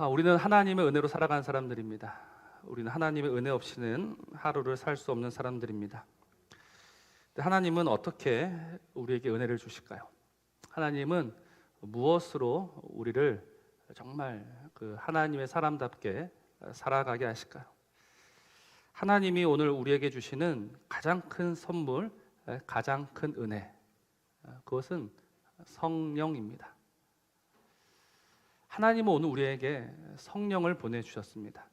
우리는 하나님의 은혜로 살아가는 사람들입니다. 우리는 하나님의 은혜 없이는 하루를 살 수 없는 사람들입니다. 하나님은 어떻게 우리에게 은혜를 주실까요? 하나님은 무엇으로 우리를 정말 그 하나님의 사람답게 살아가게 하실까요? 하나님이 오늘 우리에게 주시는 가장 큰 선물, 가장 큰 은혜, 그것은 성령입니다. 하나님은 오늘 우리에게 성령을 보내주셨습니다.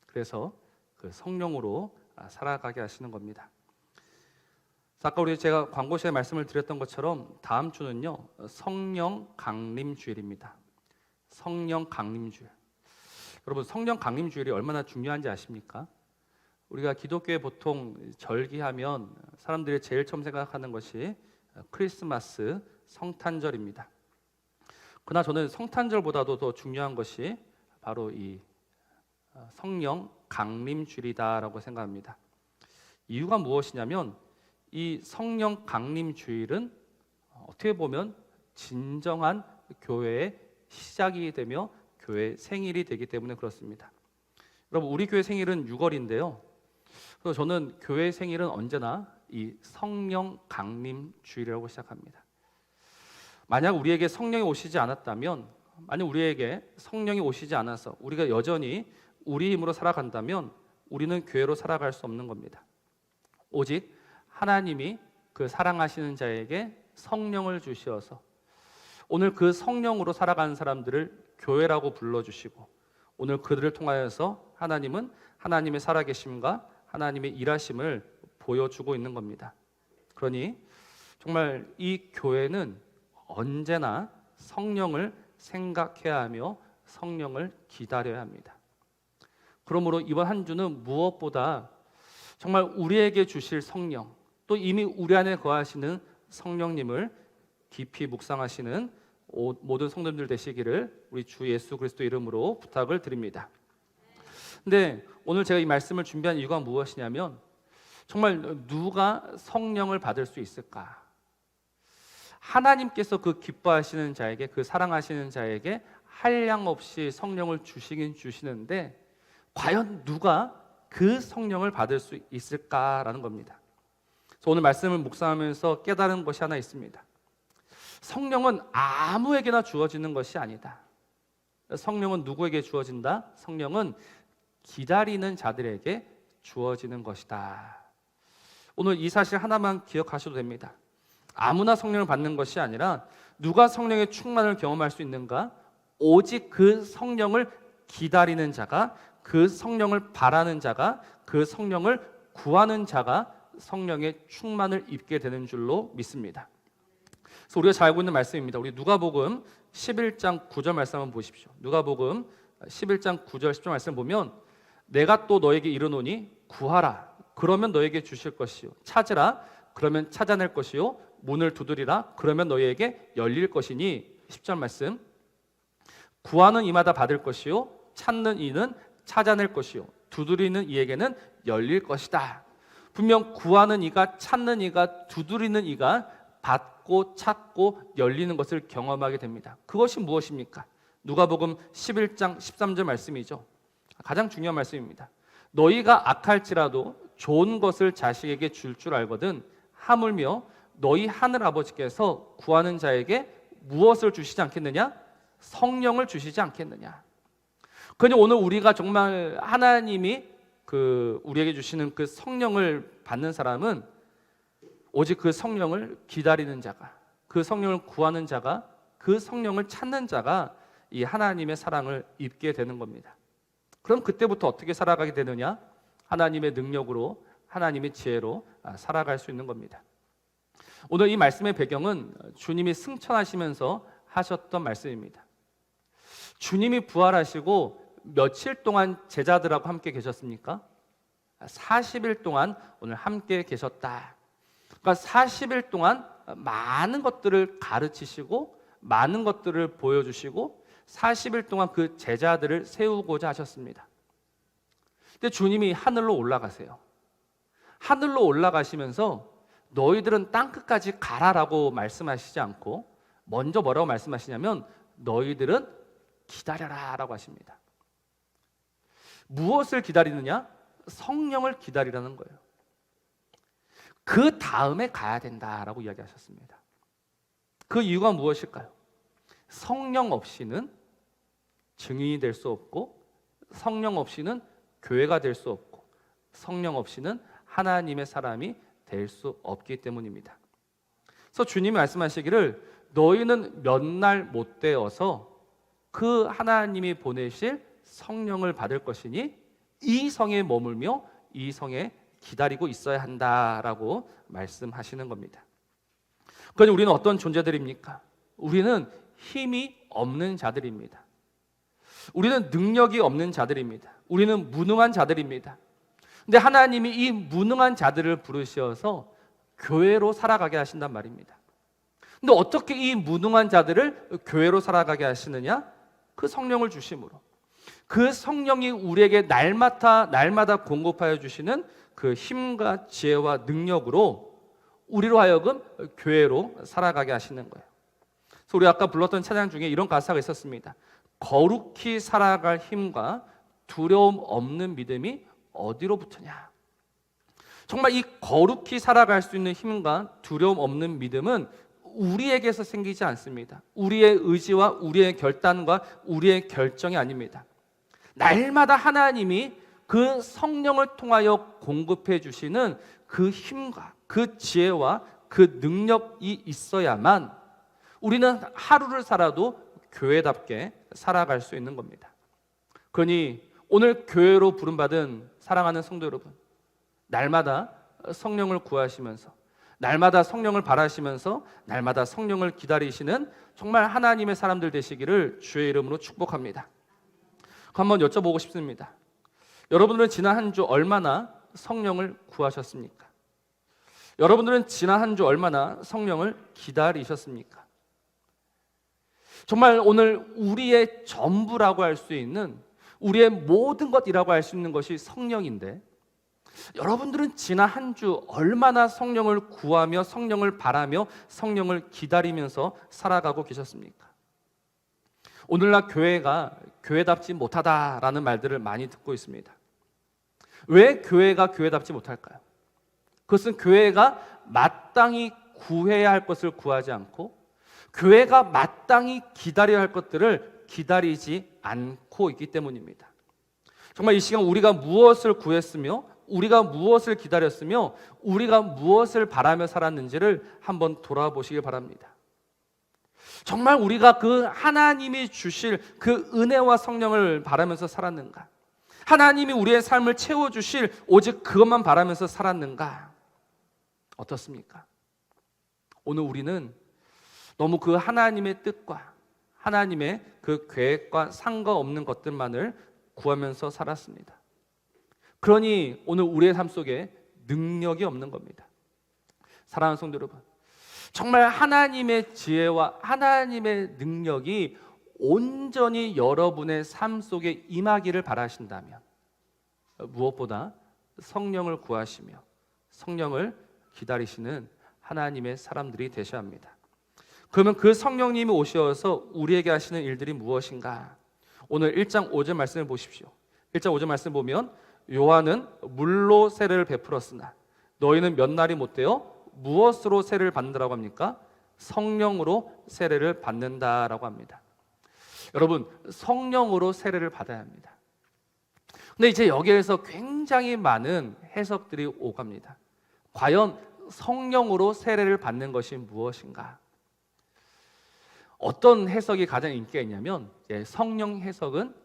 그래서 그 성령으로 살아가게 하시는 겁니다. 아까 제가 광고 시간에 말씀을 드렸던 것처럼 다음 주는요, 성령 강림 주일입니다. 성령 강림 주일. 여러분, 성령 강림 주일이 얼마나 중요한지 아십니까? 우리가 기독교에 보통 절기하면 사람들이 제일 처음 생각하는 것이 크리스마스, 성탄절입니다. 그러나 저는 성탄절보다도 더 중요한 것이 바로 이 성령 강림 주일이다라고 생각합니다. 이유가 무엇이냐면 이 성령 강림 주일은 어떻게 보면 진정한 교회의 시작이 되며 교회의 생일이 되기 때문에 그렇습니다. 여러분, 우리 교회 생일은 6월인데요. 그래서 저는 교회 생일은 언제나 이 성령 강림 주일이라고 시작합니다. 만약 우리에게 성령이 오시지 않았다면, 만약 우리에게 성령이 오시지 않아서 우리가 여전히 우리 힘으로 살아간다면 우리는 교회로 살아갈 수 없는 겁니다. 오직 하나님이 그 사랑하시는 자에게 성령을 주시어서 오늘 그 성령으로 살아가는 사람들을 교회라고 불러주시고, 오늘 그들을 통하여서 하나님은 하나님의 살아계심과 하나님의 일하심을 보여주고 있는 겁니다. 그러니 정말 이 교회는 언제나 성령을 생각해야 하며 성령을 기다려야 합니다. 그러므로 이번 한 주는 무엇보다 정말 우리에게 주실 성령, 또 이미 우리 안에 거하시는 성령님을 깊이 묵상하시는 모든 성도님들 되시기를 우리 주 예수 그리스도 이름으로 부탁을 드립니다. 근데 오늘 제가 이 말씀을 준비한 이유가 무엇이냐면, 정말 누가 성령을 받을 수 있을까? 하나님께서 그 기뻐하시는 자에게, 그 사랑하시는 자에게 한량없이 성령을 주시긴 주시는데 과연 누가 그 성령을 받을 수 있을까라는 겁니다. 그래서 오늘 말씀을 묵상하면서 깨달은 것이 하나 있습니다. 성령은 아무에게나 주어지는 것이 아니다. 성령은 누구에게 주어진다? 성령은 기다리는 자들에게 주어지는 것이다. 오늘 이 사실 하나만 기억하셔도 됩니다. 아무나 성령을 받는 것이 아니라 누가 성령의 충만을 경험할 수 있는가? 오직 그 성령을 기다리는 자가, 그 성령을 바라는 자가, 그 성령을 구하는 자가 성령의 충만을 입게 되는 줄로 믿습니다. 그래서 우리가 잘 알고 있는 말씀입니다. 우리 누가복음 11장 9절 말씀 한번 보십시오. 누가복음 11장 9절 10절 말씀 보면, 내가 또 너에게 이르노니 구하라 그러면 너에게 주실 것이요, 찾으라 그러면 찾아낼 것이요, 문을 두드리라 그러면 너희에게 열릴 것이니. 10절 말씀, 구하는 이마다 받을 것이요, 찾는 이는 찾아낼 것이요, 두드리는 이에게는 열릴 것이다. 분명 구하는 이가, 찾는 이가, 두드리는 이가 받고 찾고 열리는 것을 경험하게 됩니다. 그것이 무엇입니까? 누가복음 11장 13절 말씀이죠. 가장 중요한 말씀입니다. 너희가 악할지라도 좋은 것을 자식에게 줄 줄 알거든 하물며 너희 하늘 아버지께서 구하는 자에게 무엇을 주시지 않겠느냐? 성령을 주시지 않겠느냐? 그러니 오늘 우리가 정말 하나님이 우리에게 주시는 그 성령을 받는 사람은 오직 그 성령을 기다리는 자가, 그 성령을 구하는 자가, 그 성령을 찾는 자가 이 하나님의 사랑을 입게 되는 겁니다. 그럼 그때부터 어떻게 살아가게 되느냐? 하나님의 능력으로, 하나님의 지혜로 살아갈 수 있는 겁니다. 오늘 이 말씀의 배경은 주님이 승천하시면서 하셨던 말씀입니다. 주님이 부활하시고 며칠 동안 제자들하고 함께 계셨습니까? 40일 동안 오늘 함께 계셨다. 그러니까 40일 동안 많은 것들을 가르치시고 많은 것들을 보여주시고 40일 동안 그 제자들을 세우고자 하셨습니다. 근데 주님이 하늘로 올라가세요. 하늘로 올라가시면서 너희들은 땅끝까지 가라라고 말씀하시지 않고 먼저 뭐라고 말씀하시냐면, 너희들은 기다려라라고 하십니다. 무엇을 기다리느냐? 성령을 기다리라는 거예요. 그 다음에 가야 된다라고 이야기하셨습니다. 그 이유가 무엇일까요? 성령 없이는 증인이 될 수 없고, 성령 없이는 교회가 될 수 없고, 성령 없이는 하나님의 사람이 될 수 없기 때문입니다. 그래서 주님이 말씀하시기를 너희는 몇 날 못 되어서 그 하나님이 보내실 성령을 받을 것이니 이 성에 머물며 이 성에 기다리고 있어야 한다라고 말씀하시는 겁니다. 그러니 우리는 어떤 존재들입니까? 우리는 힘이 없는 자들입니다. 우리는 능력이 없는 자들입니다. 우리는 무능한 자들입니다. 근데 하나님이 이 무능한 자들을 부르셔서 교회로 살아가게 하신단 말입니다. 근데 어떻게 이 무능한 자들을 교회로 살아가게 하시느냐? 그 성령을 주심으로. 그 성령이 우리에게 날마다 공급하여 주시는 그 힘과 지혜와 능력으로 우리로 하여금 교회로 살아가게 하시는 거예요. 그래서 우리 아까 불렀던 찬양 중에 이런 가사가 있었습니다. 거룩히 살아갈 힘과 두려움 없는 믿음이 어디로부터냐? 정말 이 거룩히 살아갈 수 있는 힘과 두려움 없는 믿음은 우리에게서 생기지 않습니다. 우리의 의지와 우리의 결단과 우리의 결정이 아닙니다. 날마다 하나님이 그 성령을 통하여 공급해 주시는 그 힘과 그 지혜와 그 능력이 있어야만 우리는 하루를 살아도 교회답게 살아갈 수 있는 겁니다. 그러니 오늘 교회로 부름받은 사랑하는 성도 여러분, 날마다 성령을 구하시면서, 날마다 성령을 바라시면서, 날마다 성령을 기다리시는 정말 하나님의 사람들 되시기를 주의 이름으로 축복합니다. 한번 여쭤보고 싶습니다. 여러분들은 지난 한 주 얼마나 성령을 구하셨습니까? 여러분들은 지난 한 주 얼마나 성령을 기다리셨습니까? 정말 오늘 우리의 전부라고 할 수 있는, 우리의 모든 것이라고 할 수 있는 것이 성령인데, 여러분들은 지난 한 주 얼마나 성령을 구하며 성령을 바라며 성령을 기다리면서 살아가고 계셨습니까? 오늘날 교회가 교회답지 못하다라는 말들을 많이 듣고 있습니다. 왜 교회가 교회답지 못할까요? 그것은 교회가 마땅히 구해야 할 것을 구하지 않고, 교회가 마땅히 기다려야 할 것들을 기다리지 않고 있기 때문입니다. 정말 이 시간 우리가 무엇을 구했으며, 우리가 무엇을 기다렸으며, 우리가 무엇을 바라며 살았는지를 한번 돌아보시길 바랍니다. 정말 우리가 그 하나님이 주실 그 은혜와 성령을 바라면서 살았는가? 하나님이 우리의 삶을 채워주실 오직 그것만 바라면서 살았는가? 어떻습니까? 오늘 우리는 너무 그 하나님의 뜻과 하나님의 그 계획과 상관없는 것들만을 구하면서 살았습니다. 그러니 오늘 우리의 삶 속에 능력이 없는 겁니다. 사랑하는 성도 여러분, 정말 하나님의 지혜와 하나님의 능력이 온전히 여러분의 삶 속에 임하기를 바라신다면 무엇보다 성령을 구하시며 성령을 기다리시는 하나님의 사람들이 되셔야 합니다. 그러면 그 성령님이 오셔서 우리에게 하시는 일들이 무엇인가? 오늘 1장 5절 말씀을 보십시오. 1장 5절 말씀 보면 요한은 물로 세례를 베풀었으나 너희는 몇 날이 못 되어 무엇으로 세례를 받는다라고 합니까? 성령으로 세례를 받는다라고 합니다. 여러분, 성령으로 세례를 받아야 합니다. 근데 이제 여기에서 굉장히 많은 해석들이 오갑니다. 과연 성령으로 세례를 받는 것이 무엇인가? 어떤 해석이 가장 인기가 있냐면 성령 해석은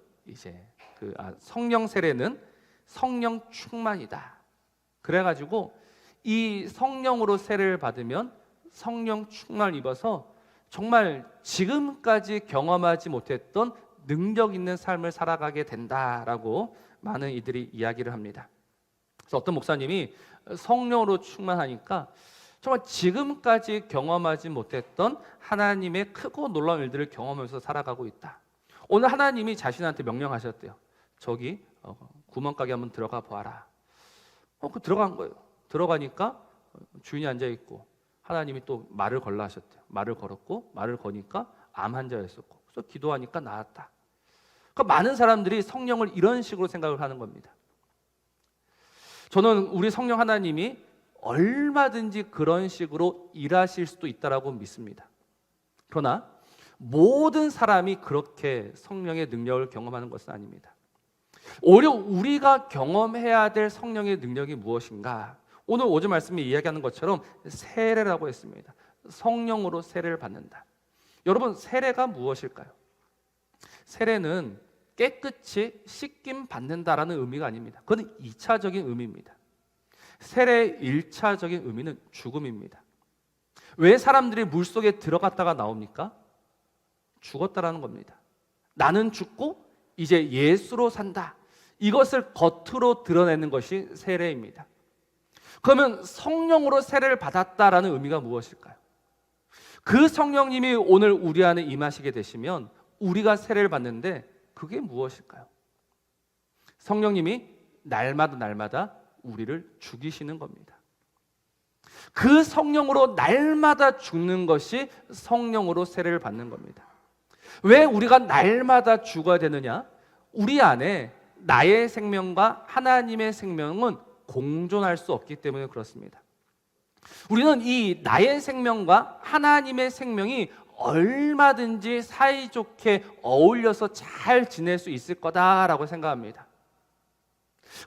성령 세례는 성령 충만이다. 그래가지고 이 성령으로 세례를 받으면 성령 충만을 입어서 정말 지금까지 경험하지 못했던 능력 있는 삶을 살아가게 된다라고 많은 이들이 이야기를 합니다. 그래서 어떤 목사님이 성령으로 충만하니까 정말 지금까지 경험하지 못했던 하나님의 크고 놀라운 일들을 경험하면서 살아가고 있다. 오늘 하나님이 자신한테 명령하셨대요. 저기 구멍가게 한번 들어가 보아라. 그 들어간 거예요. 들어가니까 주인이 앉아있고 하나님이 또 말을 걸라 하셨대요. 말을 걸었고 말을 거니까 암 환자였었고 그래서 기도하니까 나았다. 그러니까 많은 사람들이 성령을 이런 식으로 생각을 하는 겁니다. 저는 우리 성령 하나님이 얼마든지 그런 식으로 일하실 수도 있다라고 믿습니다. 그러나 모든 사람이 그렇게 성령의 능력을 경험하는 것은 아닙니다. 오히려 우리가 경험해야 될 성령의 능력이 무엇인가? 오늘 오전 말씀에 이야기하는 것처럼 세례라고 했습니다. 성령으로 세례를 받는다. 여러분, 세례가 무엇일까요? 세례는 깨끗이 씻김 받는다라는 의미가 아닙니다. 그건 2차적인 의미입니다. 세례의 1차적인 의미는 죽음입니다. 왜 사람들이 물속에 들어갔다가 나옵니까? 죽었다라는 겁니다. 나는 죽고 이제 예수로 산다. 이것을 겉으로 드러내는 것이 세례입니다. 그러면 성령으로 세례를 받았다라는 의미가 무엇일까요? 그 성령님이 오늘 우리 안에 임하시게 되시면 우리가 세례를 받는데 그게 무엇일까요? 성령님이 날마다 우리를 죽이시는 겁니다. 그 성령으로 날마다 죽는 것이 성령으로 세례를 받는 겁니다. 왜 우리가 날마다 죽어야 되느냐? 우리 안에 나의 생명과 하나님의 생명은 공존할 수 없기 때문에 그렇습니다. 우리는 이 나의 생명과 하나님의 생명이 얼마든지 사이좋게 어울려서 잘 지낼 수 있을 거다라고 생각합니다.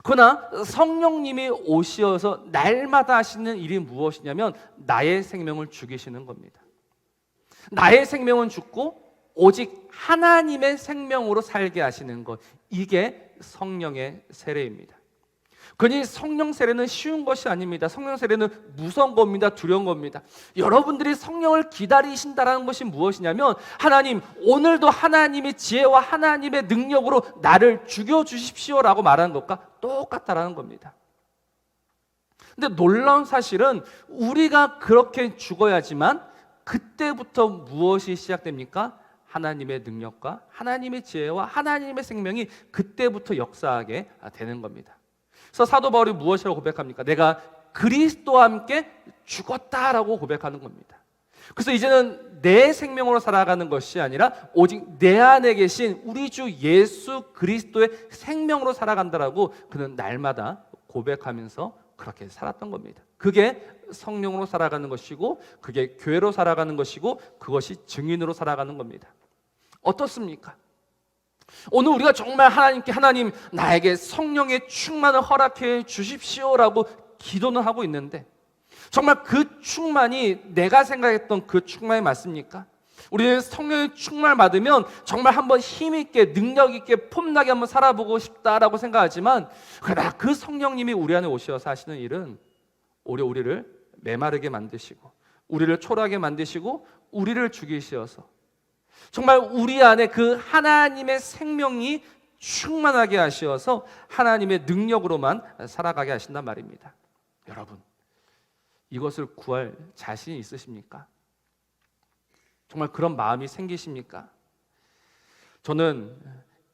그러나 성령님이 오셔서 날마다 하시는 일이 무엇이냐면 나의 생명을 죽이시는 겁니다. 나의 생명은 죽고 오직 하나님의 생명으로 살게 하시는 것, 이게 성령의 세례입니다. 그러니 성령 세례는 쉬운 것이 아닙니다. 성령 세례는 무서운 겁니다. 두려운 겁니다. 여러분들이 성령을 기다리신다는 것이 무엇이냐면 하나님, 오늘도 하나님의 지혜와 하나님의 능력으로 나를 죽여주십시오라고 말하는 것과 똑같다라는 겁니다. 근데 놀라운 사실은 우리가 그렇게 죽어야지만 그때부터 무엇이 시작됩니까? 하나님의 능력과 하나님의 지혜와 하나님의 생명이 그때부터 역사하게 되는 겁니다. 그래서 사도 바울이 무엇이라고 고백합니까? 내가 그리스도와 함께 죽었다라고 고백하는 겁니다. 그래서 이제는 내 생명으로 살아가는 것이 아니라 오직 내 안에 계신 우리 주 예수 그리스도의 생명으로 살아간다라고 그는 날마다 고백하면서 그렇게 살았던 겁니다. 그게 성령으로 살아가는 것이고 그게 교회로 살아가는 것이고 그것이 증인으로 살아가는 겁니다. 어떻습니까? 오늘 우리가 정말 하나님께 하나님 나에게 성령의 충만을 허락해 주십시오라고 기도는 하고 있는데 정말 그 충만이 내가 생각했던 그 충만이 맞습니까? 우리는 성령의 충만을 받으면 정말 한번 힘있게 능력있게 폼나게 한번 살아보고 싶다라고 생각하지만 그러나 그 성령님이 우리 안에 오셔서 하시는 일은 오히려 우리를 메마르게 만드시고 우리를 초라하게 만드시고 우리를 죽이시어서 정말 우리 안에 그 하나님의 생명이 충만하게 하시어서 하나님의 능력으로만 살아가게 하신단 말입니다. 여러분, 이것을 구할 자신이 있으십니까? 정말 그런 마음이 생기십니까? 저는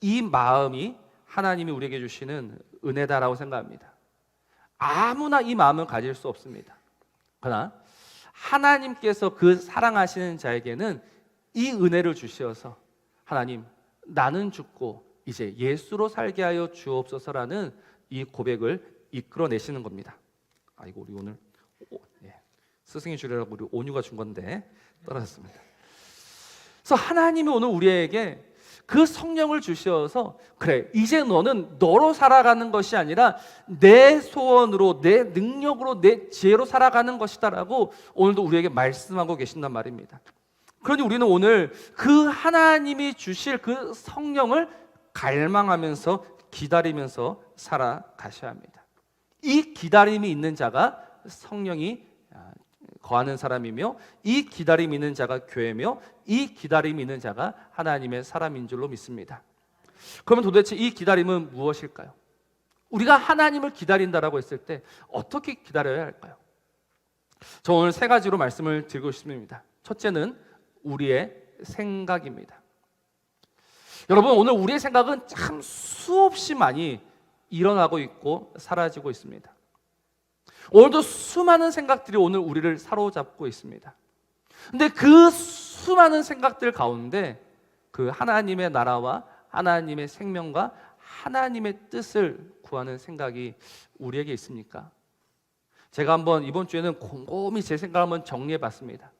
이 마음이 하나님이 우리에게 주시는 은혜다라고 생각합니다. 아무나 이 마음을 가질 수 없습니다. 그러나 하나님께서 그 사랑하시는 자에게는 이 은혜를 주시어서 하나님, 나는 죽고 이제 예수로 살게 하여 주옵소서라는 이 고백을 이끌어내시는 겁니다. 아이고, 우리 오늘 스승이 주려고 우리 온유가 준 건데 떨어졌습니다. 그래서 하나님이 오늘 우리에게 그 성령을 주셔서 그래, 이제 너는 너로 살아가는 것이 아니라 내 소원으로 내 능력으로 내 지혜로 살아가는 것이다라고 오늘도 우리에게 말씀하고 계신단 말입니다. 그러니 우리는 오늘 그 하나님이 주실 그 성령을 갈망하면서 기다리면서 살아가셔야 합니다. 이 기다림이 있는 자가 성령이 거하는 사람이며 이 기다림이 있는 자가 교회며 이 기다림이 있는 자가 하나님의 사람인 줄로 믿습니다. 그러면 도대체 이 기다림은 무엇일까요? 우리가 하나님을 기다린다라고 했을 때 어떻게 기다려야 할까요? 저 오늘 세 가지로 말씀을 드리고 싶습니다. 첫째는 우리의 생각입니다. 여러분, 오늘 우리의 생각은 참 수없이 많이 일어나고 있고 사라지고 있습니다. 오늘도 수많은 생각들이 오늘 우리를 사로잡고 있습니다. 근데 그 수많은 생각들 가운데 그 하나님의 나라와 하나님의 생명과 하나님의 뜻을 구하는 생각이 우리에게 있습니까? 제가 한번 이번 주에는 곰곰이 제 생각을 한번 정리해 봤습니다.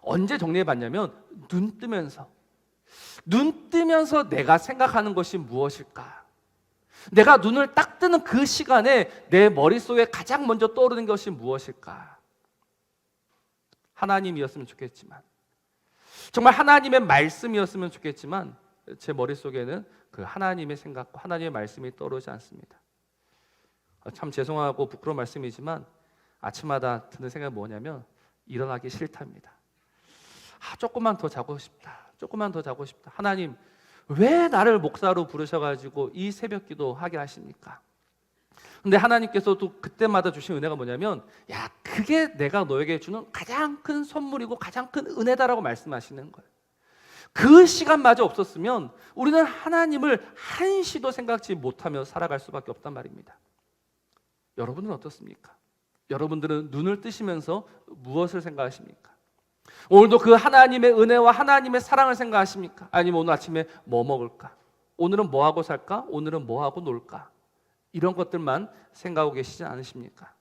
언제 정리해 봤냐면 눈 뜨면서 내가 생각하는 것이 무엇일까? 내가 눈을 딱 뜨는 그 시간에 내 머릿속에 가장 먼저 떠오르는 것이 무엇일까? 하나님이었으면 좋겠지만, 정말 하나님의 말씀이었으면 좋겠지만 제 머릿속에는 그 하나님의 생각과 하나님의 말씀이 떠오르지 않습니다. 참 죄송하고 부끄러운 말씀이지만 아침마다 드는 생각이 뭐냐면 일어나기 싫답니다. 조금만 더 자고 싶다. 조금만 더 자고 싶다. 하나님, 왜 나를 목사로 부르셔가지고 이 새벽 기도 하게 하십니까? 근데 하나님께서도 그때마다 주신 은혜가 뭐냐면, 야, 그게 내가 너에게 주는 가장 큰 선물이고 가장 큰 은혜다라고 말씀하시는 거예요. 그 시간마저 없었으면 우리는 하나님을 한시도 생각지 못하며 살아갈 수밖에 없단 말입니다. 여러분은 어떻습니까? 여러분들은 눈을 뜨시면서 무엇을 생각하십니까? 오늘도 그 하나님의 은혜와 하나님의 사랑을 생각하십니까? 아니면 오늘 아침에 뭐 먹을까? 오늘은 뭐 하고 살까? 오늘은 뭐 하고 놀까? 이런 것들만 생각하고 계시지 않으십니까?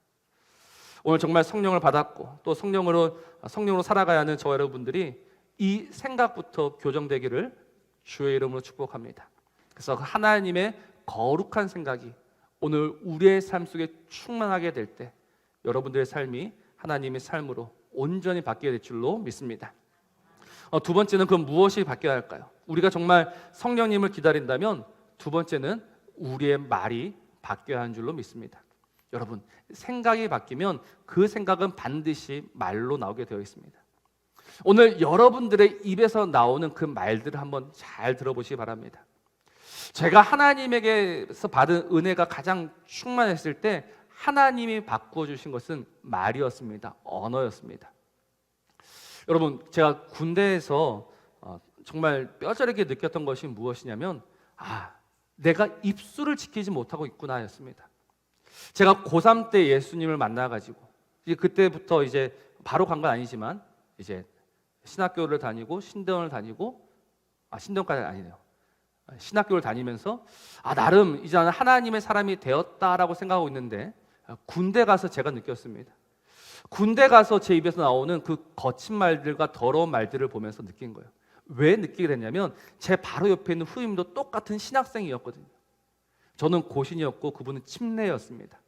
오늘 정말 성령을 받았고 또 성령으로 살아가야 하는 저 여러분들이 이 생각부터 교정되기를 주의 이름으로 축복합니다. 그래서 하나님의 거룩한 생각이 오늘 우리의 삶 속에 충만하게 될 때 여러분들의 삶이 하나님의 삶으로 온전히 바뀌게 될 줄로 믿습니다. 두 번째는 그럼 무엇이 바뀌어야 할까요? 우리가 정말 성령님을 기다린다면 두 번째는 우리의 말이 바뀌어야 하는 줄로 믿습니다. 여러분, 생각이 바뀌면 그 생각은 반드시 말로 나오게 되어 있습니다. 오늘 여러분들의 입에서 나오는 그 말들을 한번 잘 들어보시기 바랍니다. 제가 하나님에게서 받은 은혜가 가장 충만했을 때 하나님이 바꿔주신 것은 말이었습니다. 언어였습니다. 여러분, 제가 군대에서 정말 뼈저리게 느꼈던 것이 무엇이냐면 내가 입술을 지키지 못하고 있구나 였습니다. 제가 고3 때 예수님을 만나가지고 그때부터 이제 바로 간 건 아니지만 이제 신학교를 다니고 신대원을 다니고 신대원까지 아니네요. 신학교를 다니면서 나름 이제 나는 하나님의 사람이 되었다라고 생각하고 있는데 군대 가서 제가 느꼈습니다. 군대 가서 제 입에서 나오는 그 거친 말들과 더러운 말들을 보면서 느낀 거예요. 왜 느끼게 됐냐면 제 바로 옆에 있는 후임도 똑같은 신학생이었거든요. 저는 고신이었고 그분은 침례였습니다.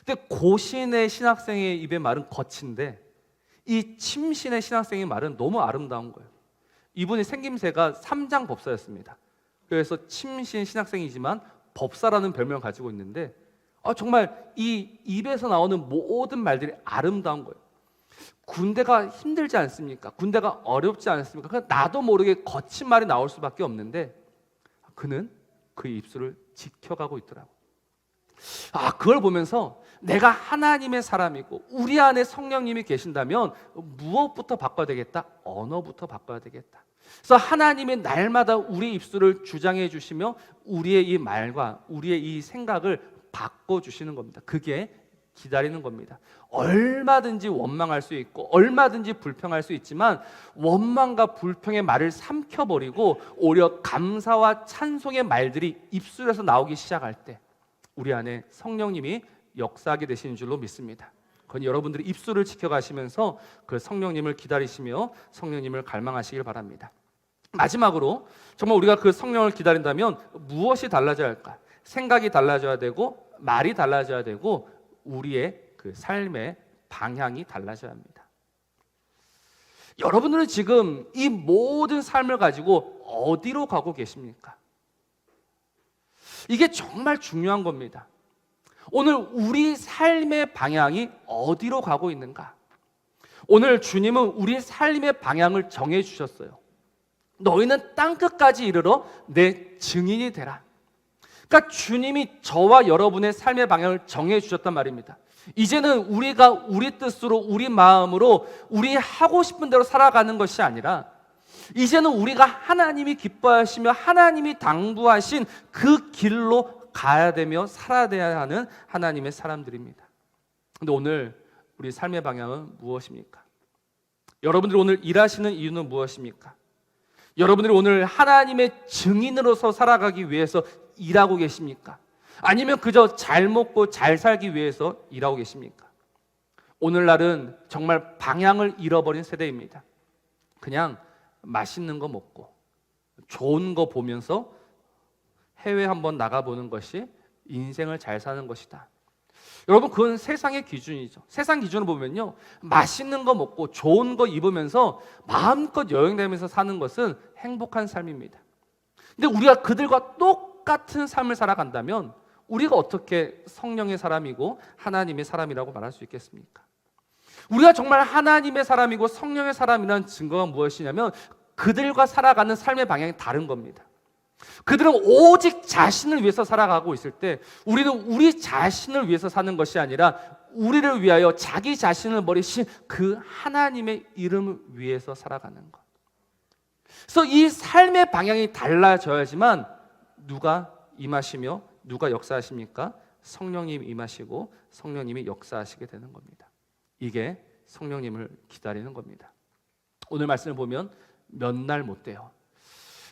근데 고신의 신학생의 입의 말은 거친데 이 침신의 신학생의 말은 너무 아름다운 거예요. 이분이 생김새가 삼장 법사였습니다. 그래서 침신 신학생이지만 법사라는 별명을 가지고 있는데 정말 이 입에서 나오는 모든 말들이 아름다운 거예요. 군대가 힘들지 않습니까? 군대가 어렵지 않습니까? 그냥 나도 모르게 거친 말이 나올 수밖에 없는데 그는 그 입술을 지켜가고 있더라고요. 그걸 보면서 내가 하나님의 사람이고 우리 안에 성령님이 계신다면 무엇부터 바꿔야 되겠다? 언어부터 바꿔야 되겠다. 그래서 하나님이 날마다 우리 입술을 주장해 주시며 우리의 이 말과 우리의 이 생각을 바꿔주시는 겁니다. 그게 기다리는 겁니다. 얼마든지 원망할 수 있고 얼마든지 불평할 수 있지만 원망과 불평의 말을 삼켜버리고 오히려 감사와 찬송의 말들이 입술에서 나오기 시작할 때 우리 안에 성령님이 역사하게 되시는 줄로 믿습니다. 그건 여러분들이 입술을 지켜가시면서 그 성령님을 기다리시며 성령님을 갈망하시길 바랍니다. 마지막으로 정말 우리가 그 성령을 기다린다면 무엇이 달라져야 할까? 생각이 달라져야 되고 말이 달라져야 되고 우리의 그 삶의 방향이 달라져야 합니다. 여러분들은 지금 이 모든 삶을 가지고 어디로 가고 계십니까? 이게 정말 중요한 겁니다. 오늘 우리 삶의 방향이 어디로 가고 있는가? 오늘 주님은 우리 삶의 방향을 정해 주셨어요. 너희는 땅끝까지 이르러 내 증인이 되라. 그러니까 주님이 저와 여러분의 삶의 방향을 정해 주셨단 말입니다. 이제는 우리가 우리 뜻으로 우리 마음으로 우리 하고 싶은 대로 살아가는 것이 아니라 이제는 우리가 하나님이 기뻐하시며 하나님이 당부하신 그 길로 가야 되며 살아야 하는 하나님의 사람들입니다. 그런데 오늘 우리 삶의 방향은 무엇입니까? 여러분들이 오늘 일하시는 이유는 무엇입니까? 여러분들이 오늘 하나님의 증인으로서 살아가기 위해서 일하고 계십니까? 아니면 그저 잘 먹고 잘 살기 위해서 일하고 계십니까? 오늘날은 정말 방향을 잃어버린 세대입니다. 그냥 맛있는 거 먹고 좋은 거 보면서 해외 한번 나가보는 것이 인생을 잘 사는 것이다. 여러분, 그건 세상의 기준이죠. 세상 기준으로 보면요, 맛있는 거 먹고 좋은 거 입으면서 마음껏 여행다니면서 사는 것은 행복한 삶입니다. 근데 우리가 그들과 똑같은 삶을 살아간다면 우리가 어떻게 성령의 사람이고 하나님의 사람이라고 말할 수 있겠습니까? 우리가 정말 하나님의 사람이고 성령의 사람이라는 증거가 무엇이냐면 그들과 살아가는 삶의 방향이 다른 겁니다. 그들은 오직 자신을 위해서 살아가고 있을 때 우리는 우리 자신을 위해서 사는 것이 아니라 우리를 위하여 자기 자신을 버리신 그 하나님의 이름을 위해서 살아가는 것. 그래서 이 삶의 방향이 달라져야지만 누가 임하시며 누가 역사하십니까? 성령님 임하시고 성령님이 역사하시게 되는 겁니다. 이게 성령님을 기다리는 겁니다. 오늘 말씀을 보면 몇 날 못 돼요.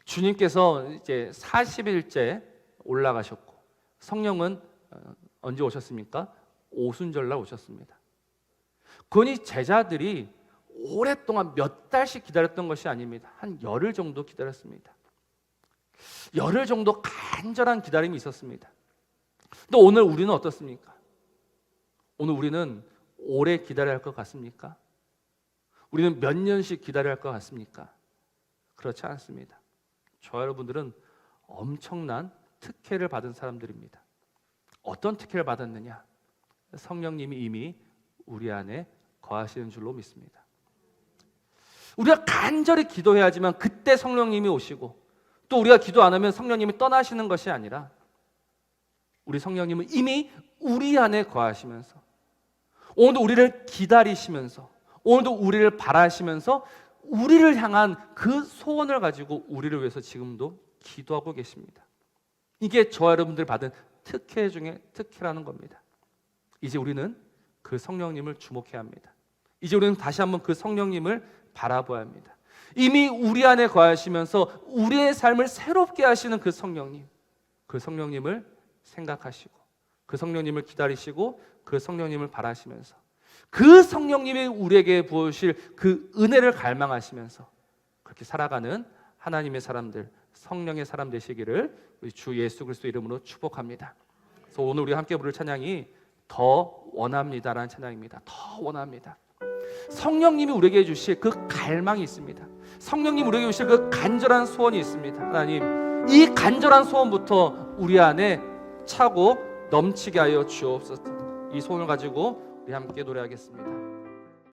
주님께서 이제 40일째 올라가셨고 성령은 언제 오셨습니까? 오순절날 오셨습니다. 그러니 제자들이 오랫동안 몇 달씩 기다렸던 것이 아닙니다. 한 열흘 정도 기다렸습니다. 열흘 정도 간절한 기다림이 있었습니다. 근데 오늘 우리는 어떻습니까? 오늘 우리는 오래 기다려야 할 것 같습니까? 우리는 몇 년씩 기다려야 할 것 같습니까? 그렇지 않습니다. 저 여러분들은 엄청난 특혜를 받은 사람들입니다. 어떤 특혜를 받았느냐? 성령님이 이미 우리 안에 거하시는 줄로 믿습니다. 우리가 간절히 기도해야지만 그때 성령님이 오시고, 또 우리가 기도 안 하면 성령님이 떠나시는 것이 아니라 우리 성령님은 이미 우리 안에 거하시면서 오늘도 우리를 기다리시면서 오늘도 우리를 바라시면서 우리를 향한 그 소원을 가지고 우리를 위해서 지금도 기도하고 계십니다. 이게 저와 여러분들 받은 특혜 중에 특혜라는 겁니다. 이제 우리는 그 성령님을 주목해야 합니다. 이제 우리는 다시 한번 그 성령님을 바라봐야 합니다. 이미 우리 안에 거하시면서 우리의 삶을 새롭게 하시는 그 성령님, 그 성령님을 생각하시고 그 성령님을 기다리시고 그 성령님을 바라시면서 그 성령님이 우리에게 부으실 그 은혜를 갈망하시면서 그렇게 살아가는 하나님의 사람들, 성령의 사람 되시기를 우리 주 예수 그리스도 이름으로 축복합니다. 그래서 오늘 우리 함께 부를 찬양이 더 원합니다라는 찬양입니다. 더 원합니다. 성령님이 우리에게 주실 그 갈망이 있습니다. 성령님 우리에게 주실 그 간절한 소원이 있습니다. 하나님, 이 간절한 소원부터 우리 안에 차고 넘치게 하여 주옵소서. 이 소원을 가지고 우리 함께 노래하겠습니다.